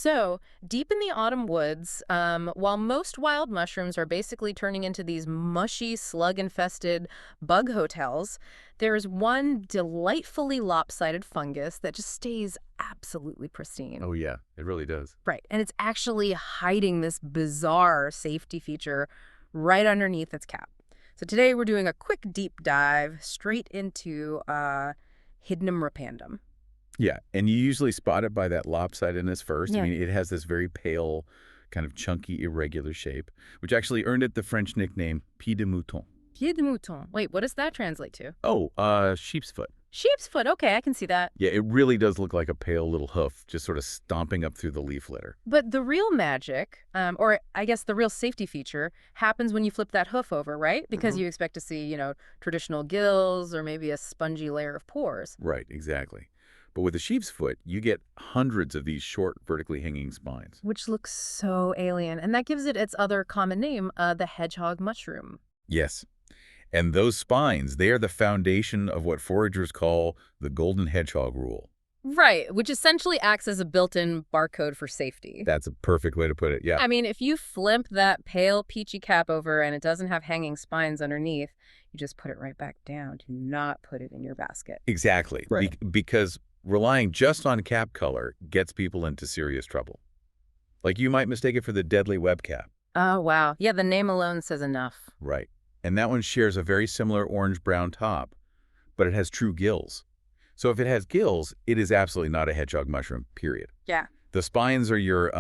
So, deep in the autumn woods, while most wild mushrooms are basically turning into these mushy, slug-infested bug hotels, there's one delightfully lopsided fungus that just stays absolutely pristine. Oh, yeah, it really does. Right, and it's actually hiding this bizarre safety feature right underneath its cap. So today we're doing a quick deep dive straight into Hydnum repandum. Yeah, and you usually spot it by that lopsidedness first. I Yeah. mean, it has this very pale, kind of chunky, irregular shape, which actually earned it the French nickname pied de mouton. Pied de mouton. Wait, what does that translate to? Oh, sheep's foot. Sheep's foot. Okay, I can see that. Yeah, it really does look like a pale little hoof, just sort of stomping up through the leaf litter. But the real magic, or I guess the real safety feature, happens when you flip that hoof over, right? Because Hmm. you expect to see, traditional gills or maybe a spongy layer of pores. Right, exactly. But with the sheep's foot, you get hundreds of these short, vertically hanging spines. Which looks so alien. And that gives it its other common name, the hedgehog mushroom. Yes, and those spines, they are the foundation of what foragers call the golden hedgehog rule. Right, which essentially acts as a built-in barcode for safety. That's a perfect way to put it, yeah. I mean, if you flimp that pale peachy cap over and it doesn't have hanging spines underneath, you just put it right back down. Do not put it in your basket. Exactly, Right. because relying just on cap color gets people into serious trouble. Like you might mistake it for the deadly web cap. Oh, wow. Yeah, the name alone says enough. Right. And that one shares a very similar orange-brown top, but it has true gills. So if it has gills, it is absolutely not a hedgehog mushroom, period. Yeah. The spines are your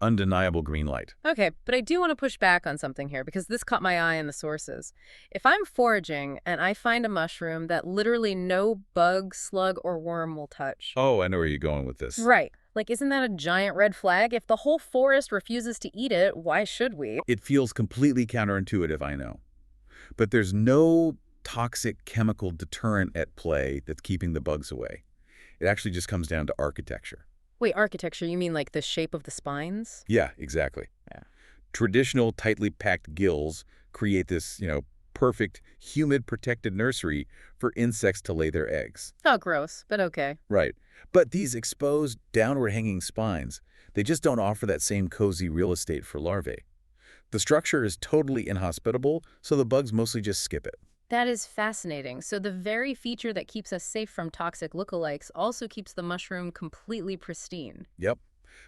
undeniable green light. Okay, but I do want to push back on something here because this caught my eye in the sources. If I'm foraging and I find a mushroom that literally no bug, slug, or worm will touch. Oh, I know where you're going with this. Right. Like, isn't that a giant red flag? If the whole forest refuses to eat it, why should we? It feels completely counterintuitive, I know. But there's no toxic chemical deterrent at play that's keeping the bugs away. It actually just comes down to architecture. Wait, architecture, you mean like the shape of the spines? Yeah, exactly. Yeah. Traditional tightly packed gills create this, perfect, humid, protected nursery for insects to lay their eggs. Oh, gross, but okay. Right. But these exposed, downward hanging spines, they just don't offer that same cozy real estate for larvae. The structure is totally inhospitable, so the bugs mostly just skip it. That is fascinating. So the very feature that keeps us safe from toxic lookalikes also keeps the mushroom completely pristine. Yep.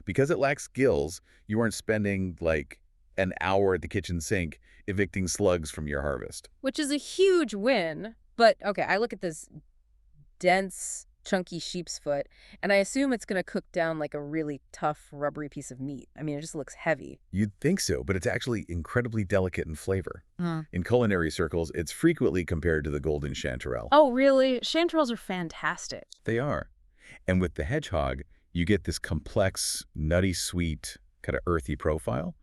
Because it lacks gills, you aren't spending, like, an hour at the kitchen sink evicting slugs from your harvest. Which is a huge win. But, okay, I look at this dense, chunky sheep's foot, and I assume it's going to cook down like a really tough, rubbery piece of meat. I mean, it just looks heavy. You'd think so, but it's actually incredibly delicate in flavor. Mm. In culinary circles, it's frequently compared to the golden chanterelle. Oh, really? Chanterelles are fantastic. They are. And with the hedgehog, you get this complex, nutty sweet, kind of earthy profile,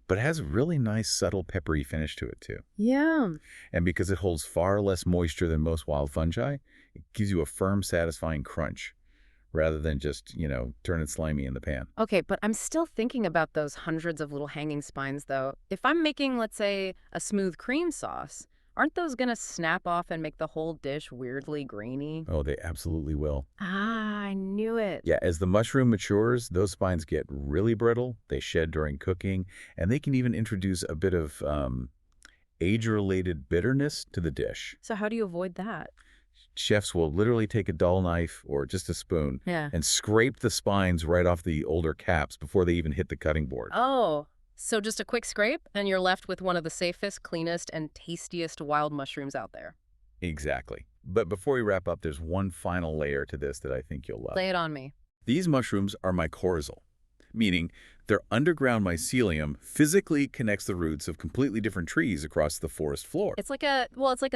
but it has a really nice, subtle, peppery finish to it, too. Yeah. And because it holds far less moisture than most wild fungi, it gives you a firm, satisfying crunch rather than just, turn it slimy in the pan. Okay, but I'm still thinking about those hundreds of little hanging spines, though. If I'm making, let's say, a smooth cream sauce, aren't those going to snap off and make the whole dish weirdly grainy? Oh, they absolutely will. Ah, I knew it. Yeah, as the mushroom matures, those spines get really brittle, they shed during cooking, and they can even introduce a bit of age-related bitterness to the dish. So how do you avoid that? Chefs will literally take a dull knife or just a spoon Yeah. and scrape the spines right off the older caps before they even hit the cutting board. Oh, so just a quick scrape, and you're left with one of the safest, cleanest, and tastiest wild mushrooms out there. Exactly. But before we wrap up, there's one final layer to this that I think you'll love. Lay it on me. These mushrooms are mycorrhizal, meaning their underground mycelium physically connects the roots of completely different trees across the forest floor. It's like a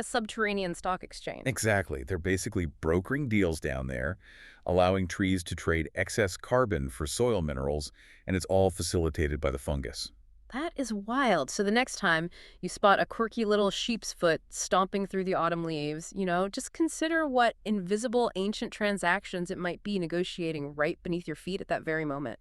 subterranean stock exchange. Exactly. They're basically brokering deals down there, allowing trees to trade excess carbon for soil minerals, and it's all facilitated by the fungus. That is wild. So the next time you spot a quirky little sheep's foot stomping through the autumn leaves, just consider what invisible ancient transactions it might be negotiating right beneath your feet at that very moment.